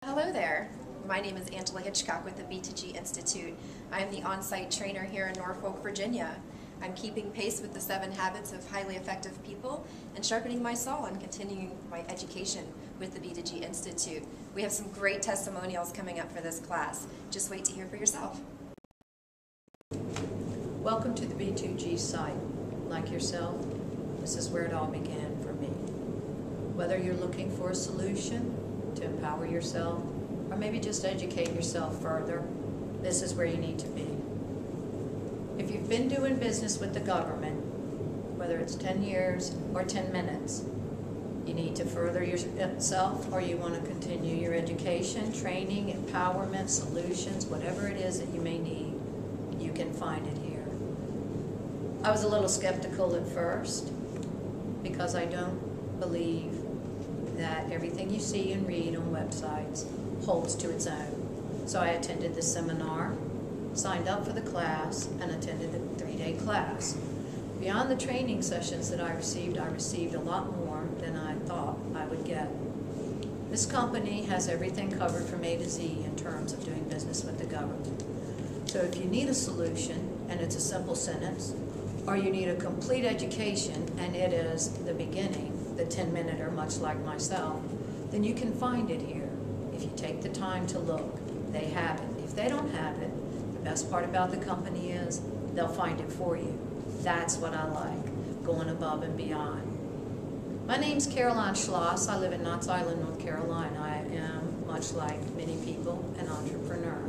Hello there. My name is Angela Hitchcock with the B2G Institute. I am the on-site trainer here in Norfolk, Virginia. I'm keeping pace with the 7 habits of highly effective people and sharpening my saw and continuing my education with the B2G Institute. We have some great testimonials coming up for this class. Just wait to hear for yourself. Welcome to the B2G site. Like yourself, this is where it all began for me. Whether you're looking for a solution to empower yourself, or maybe just educate yourself further, this is where you need to be. If you've been doing business with the government, whether it's 10 years or 10 minutes, you need to further yourself, or you want to continue your education, training, empowerment, solutions, whatever it is that you may need, you can find it here. I was a little skeptical at first because I don't believe that everything you see and read on websites holds to its own. So I attended the seminar, signed up for the class, and attended the 3-day class. Beyond the training sessions that I received a lot more than I thought I would get. This company has everything covered from A to Z in terms of doing business with the government. So if you need a solution, and it's a simple sentence, or you need a complete education, and it is the beginning, the 10-minute-er, much like myself, then you can find it here. If you take the time to look, they have it. If they don't have it, the best part about the company is they'll find it for you. That's what I like, going above and beyond. My name's Caroline Schloss. I live in Knott's Island, North Carolina. I am, much like many people, an entrepreneur.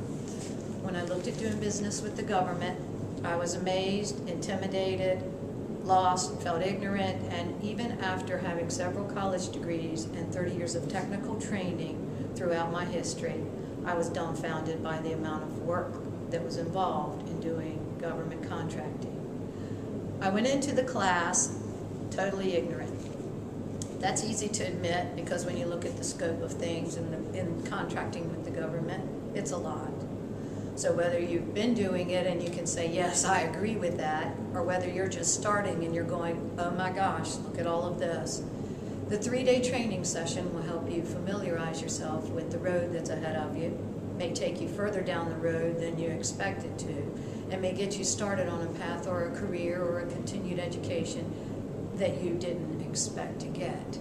When I looked at doing business with the government, I was amazed, intimidated, lost, felt ignorant, and even after having several college degrees and 30 years of technical training throughout my history, I was dumbfounded by the amount of work that was involved in doing government contracting. I went into the class totally ignorant. That's easy to admit because when you look at the scope of things in contracting with the government, it's a lot. So whether you've been doing it and you can say, yes, I agree with that, or whether you're just starting and you're going, oh my gosh, look at all of this. The 3-day training session will help you familiarize yourself with the road that's ahead of you, may take you further down the road than you expected to, and may get you started on a path or a career or a continued education that you didn't expect to get.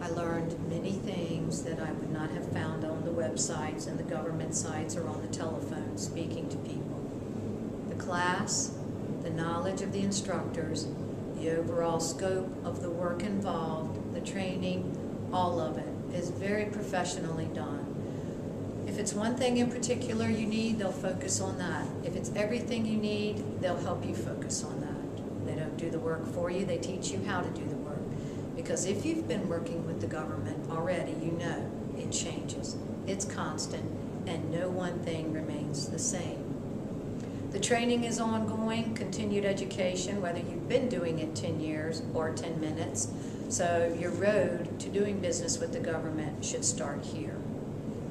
I learned many things that I would not have found on the websites and the government sites or on the telephone speaking to people. The class, the knowledge of the instructors, the overall scope of the work involved, the training, all of it is very professionally done. If it's one thing in particular you need, they'll focus on that. If it's everything you need, they'll help you focus on that. They don't do the work for you, they teach you how to do the work. Because if you've been working with the government already, you know it changes. It's constant, and no one thing remains the same. The training is ongoing, continued education, whether you've been doing it 10 years or 10 minutes. So your road to doing business with the government should start here.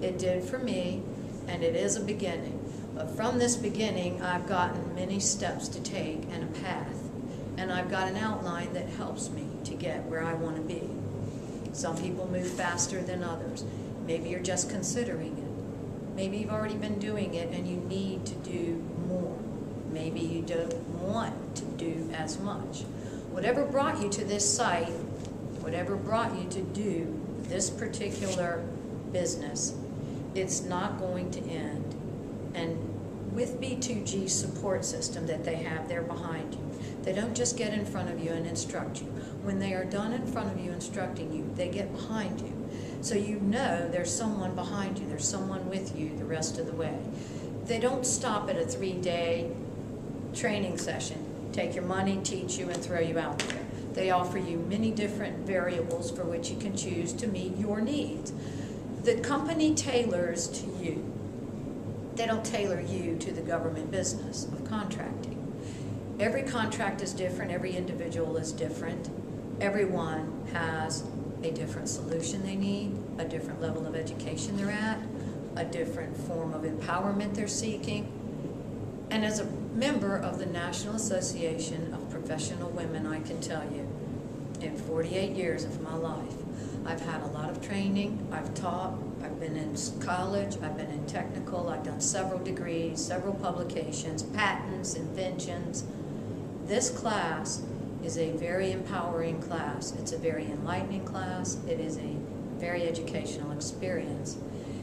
It did for me, and it is a beginning. But from this beginning, I've gotten many steps to take and a path. And I've got an outline that helps me to get where I want to be. Some people move faster than others. Maybe you're just considering it. Maybe you've already been doing it and you need to do more. Maybe you don't want to do as much. Whatever brought you to this site, whatever brought you to do this particular business, it's not going to end. And with B2G's support system that they have there behind you, they don't just get in front of you and instruct you. When they are done in front of you instructing you, they get behind you. So you know there's someone behind you, there's someone with you the rest of the way. They don't stop at a 3-day training session, take your money, teach you, and throw you out there. They offer you many different variables for which you can choose to meet your needs. The company tailors to you. They don't tailor you to the government business of contracting. Every contract is different, every individual is different. Everyone has a different solution they need, a different level of education they're at, a different form of empowerment they're seeking. And as a member of the National Association of Professional Women, I can tell you, in 48 years of my life, I've had a lot of training, I've taught, I've I've been in college, I've been in technical, I've done several degrees, several publications, patents, inventions. This class is a very empowering class. It's a very enlightening class. It is a very educational experience.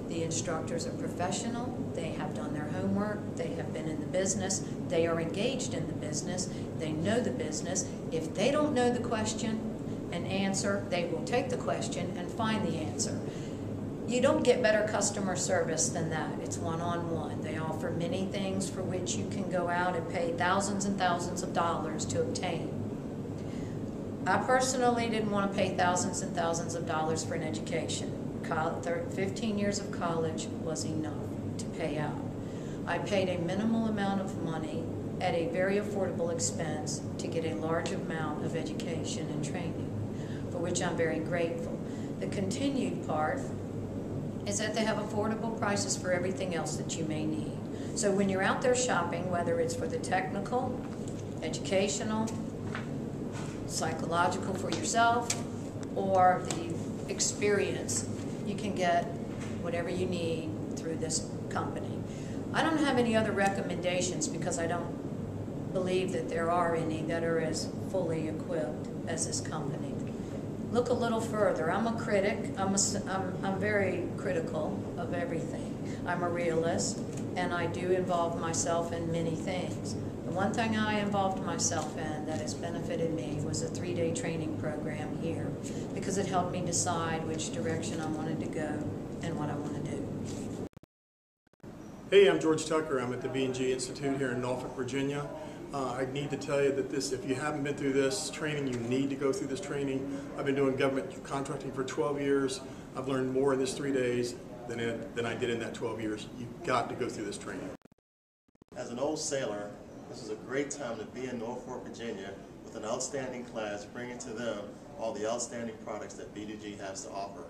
The instructors are professional. They have done their homework. They have been in the business. They are engaged in the business. They know the business. If they don't know the question and answer, they will take the question and find the answer. You don't get better customer service than that. It's one-on-one. They offer many things for which you can go out and pay thousands and thousands of dollars to obtain. I personally didn't want to pay thousands and thousands of dollars for an education. 15 years of college was enough to pay out. I paid a minimal amount of money at a very affordable expense to get a large amount of education and training, for which I'm very grateful. The continued part is that they have affordable prices for everything else that you may need. So when you're out there shopping, whether it's for the technical, educational, psychological for yourself, or the experience, you can get whatever you need through this company. I don't have any other recommendations because I don't believe that there are any that are as fully equipped as this company. Look a little further. I'm a critic. I'm very critical of everything. I'm a realist, and I do involve myself in many things. The one thing I involved myself in that has benefited me was a 3-day training program here, because it helped me decide which direction I wanted to go and what I want to do. Hey, I'm George Tucker. I'm at the B2G Institute here in Norfolk, Virginia. I need to tell you that if you haven't been through this training, you need to go through this training. I've been doing government contracting for 12 years. I've learned more in this 3 days than I did in that 12 years. You've got to go through this training. As an old sailor, this is a great time to be in Norfolk, Virginia with an outstanding class, bringing to them all the outstanding products that B2G has to offer.